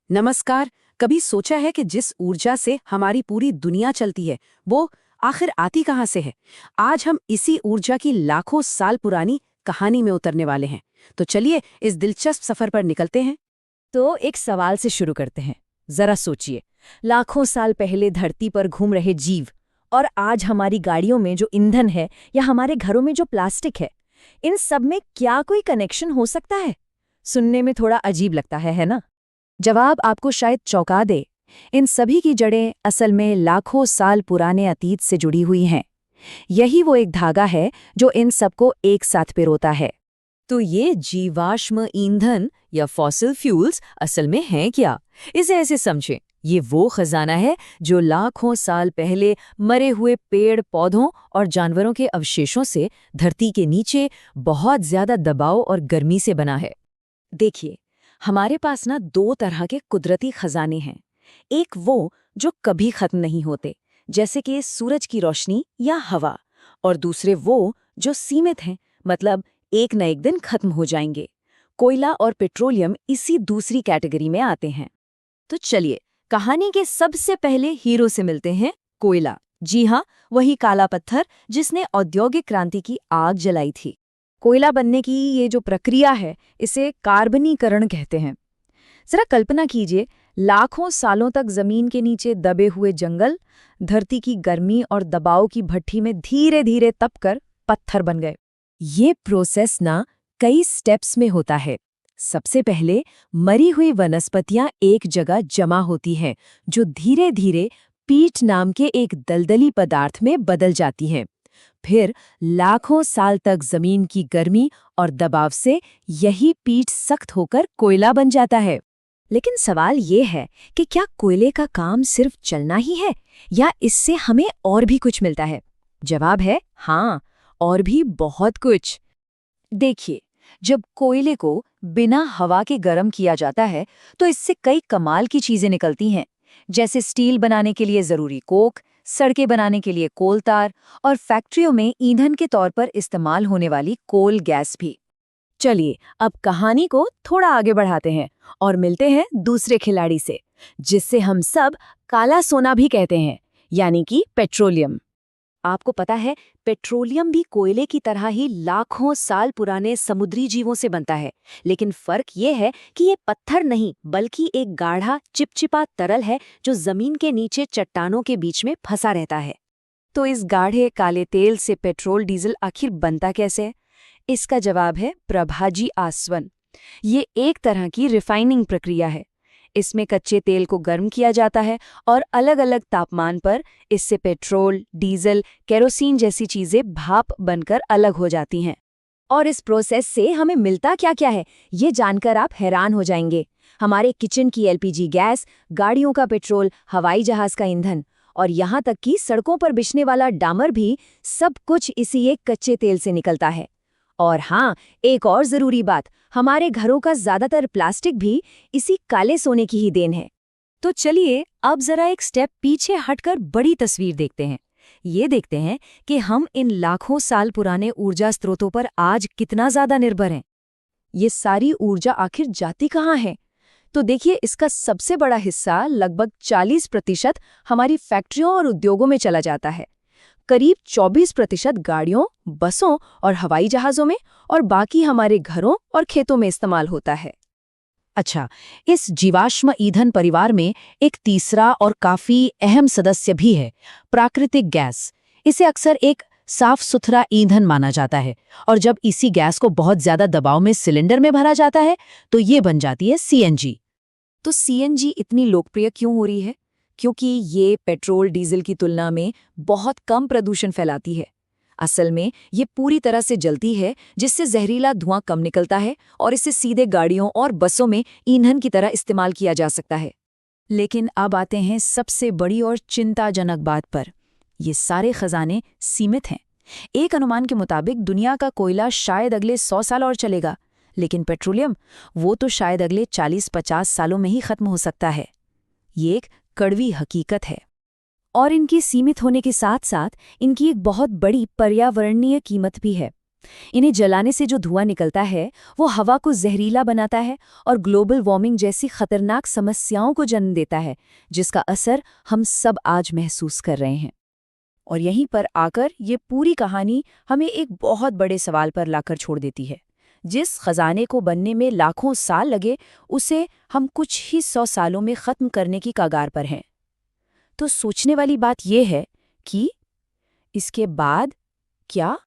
नमस्कार। कभी सोचा है कि जिस ऊर्जा से हमारी पूरी दुनिया चलती है वो आखिर आती कहाँ से है? आज हम इसी ऊर्जा की लाखों साल पुरानी कहानी में उतरने वाले हैं। तो चलिए इस दिलचस्प सफर पर निकलते हैं। तो एक सवाल से शुरू करते हैं। जरा सोचिए, लाखों साल पहले धरती पर घूम रहे जीव और आज हमारी गाड़ियों में जो ईंधन है या हमारे घरों में जो प्लास्टिक है, इन सब में क्या कोई कनेक्शन हो सकता है? सुनने में थोड़ा अजीब लगता है ना? जवाब आपको शायद चौंका दे। इन सभी की जड़ें असल में लाखों साल पुराने अतीत से जुड़ी हुई हैं। यही वो एक धागा है जो इन सबको एक साथ पिरोता है। तो ये जीवाश्म ईंधन या फॉसिल फ्यूल्स असल में हैं क्या? इसे ऐसे समझें, ये वो खजाना है जो लाखों साल पहले मरे हुए पेड़ पौधों और जानवरों के अवशेषों से धरती के नीचे बहुत ज्यादा दबाव और गर्मी से बना है। देखिए, हमारे पास ना दो तरह के कुदरती खजाने हैं। एक वो जो कभी खत्म नहीं होते, जैसे कि सूरज की रोशनी या हवा, और दूसरे वो जो सीमित हैं, मतलब एक न एक दिन खत्म हो जाएंगे। कोयला और पेट्रोलियम इसी दूसरी कैटेगरी में आते हैं। तो चलिए कहानी के सबसे पहले हीरो से मिलते हैं, कोयला। जी हाँ, वही काला पत्थर जिसने औद्योगिक क्रांति की आग जलाई थी। कोयला बनने की ये जो प्रक्रिया है, इसे कार्बनीकरण कहते हैं। जरा कल्पना कीजिए, लाखों सालों तक जमीन के नीचे दबे हुए जंगल धरती की गर्मी और दबाव की भट्ठी में धीरे धीरे तपकर पत्थर बन गए। ये प्रोसेस ना कई स्टेप्स में होता है। सबसे पहले मरी हुई वनस्पतियां एक जगह जमा होती हैं, जो धीरे धीरे पीट नाम के एक दलदली पदार्थ में बदल जाती हैं। फिर लाखों साल तक जमीन की गर्मी और दबाव से यही पीठ सख्त होकर कोयला बन जाता है। लेकिन सवाल ये है कि क्या कोयले का काम सिर्फ चलना ही है या इससे हमें और भी कुछ मिलता है? जवाब है हाँ, और भी बहुत कुछ। देखिए, जब कोयले को बिना हवा के गर्म किया जाता है तो इससे कई कमाल की चीजें निकलती हैं, जैसे स्टील बनाने के लिए जरूरी कोक, सड़कें बनाने के लिए कोल तार और फैक्ट्रियों में ईंधन के तौर पर इस्तेमाल होने वाली कोल गैस भी। चलिए अब कहानी को थोड़ा आगे बढ़ाते हैं और मिलते हैं दूसरे खिलाड़ी से, जिससे हम सब काला सोना भी कहते हैं, यानी कि पेट्रोलियम। आपको पता है, पेट्रोलियम भी कोयले की तरह ही लाखों साल पुराने समुद्री जीवों से बनता है, लेकिन फर्क ये है कि ये पत्थर नहीं बल्कि एक गाढ़ा चिपचिपा तरल है जो जमीन के नीचे चट्टानों के बीच में फंसा रहता है। तो इस गाढ़े काले तेल से पेट्रोल डीजल आखिर बनता कैसे? इसका जवाब है प्रभाजी आसवन। ये एक तरह की रिफाइनिंग प्रक्रिया है। इसमें कच्चे तेल को गर्म किया जाता है और अलग अलग तापमान पर इससे पेट्रोल, डीजल, केरोसिन जैसी चीजें भाप बनकर अलग हो जाती हैं। और इस प्रोसेस से हमें मिलता क्या क्या है, ये जानकर आप हैरान हो जाएंगे। हमारे किचन की एलपीजी गैस, गाड़ियों का पेट्रोल, हवाई जहाज का ईंधन और यहाँ तक कि सड़कों पर बिछने वाला डामर भी, सब कुछ इसी एक कच्चे तेल से निकलता है। और हाँ, एक और जरूरी बात, हमारे घरों का ज्यादातर प्लास्टिक भी इसी काले सोने की ही देन है। तो चलिए अब जरा एक स्टेप पीछे हटकर बड़ी तस्वीर देखते हैं। ये देखते हैं कि हम इन लाखों साल पुराने ऊर्जा स्रोतों पर आज कितना ज्यादा निर्भर हैं। ये सारी ऊर्जा आखिर जाती कहाँ है? तो देखिए, इसका सबसे बड़ा हिस्सा लगभग 40% हमारी फैक्ट्रियों और उद्योगों में चला जाता है। करीब 24% गाड़ियों, बसों और हवाई जहाज़ों में, और बाकी हमारे घरों और खेतों में इस्तेमाल होता है। अच्छा, इस जीवाश्म ईंधन परिवार में एक तीसरा और काफी अहम सदस्य भी है, प्राकृतिक गैस। इसे अक्सर एक साफ सुथरा ईंधन माना जाता है, और जब इसी गैस को बहुत ज्यादा दबाव में सिलेंडर में भरा जाता है तो ये बन जाती है सीएनजी। तो सीएनजी इतनी लोकप्रिय क्यों हो रही है? क्योंकि ये पेट्रोल डीजल की तुलना में बहुत कम प्रदूषण फैलाती है। असल में ये पूरी तरह से जलती है, जिससे जहरीला धुआं कम निकलता है और इसे सीधे गाड़ियों और बसों में ईंधन की तरह इस्तेमाल किया जा सकता है। लेकिन अब आते हैं सबसे बड़ी और चिंताजनक बात पर। ये सारे खजाने सीमित हैं। एक अनुमान के मुताबिक दुनिया का कोयला शायद अगले 100 साल और चलेगा, लेकिन पेट्रोलियम, वो तो शायद अगले 40-50 सालों में ही खत्म हो सकता है। ये एक कड़वी हकीकत है। और इनकी सीमित होने के साथ साथ इनकी एक बहुत बड़ी पर्यावरणीय कीमत भी है। इन्हें जलाने से जो धुआं निकलता है वो हवा को जहरीला बनाता है और ग्लोबल वार्मिंग जैसी खतरनाक समस्याओं को जन्म देता है, जिसका असर हम सब आज महसूस कर रहे हैं। और यहीं पर आकर ये पूरी कहानी हमें एक बहुत बड़े सवाल पर लाकर छोड़ देती है। जिस खजाने को बनने में लाखों साल लगे, उसे हम कुछ ही 100 सालों में खत्म करने की कगार पर हैं। तो सोचने वाली बात यह है कि इसके बाद क्या?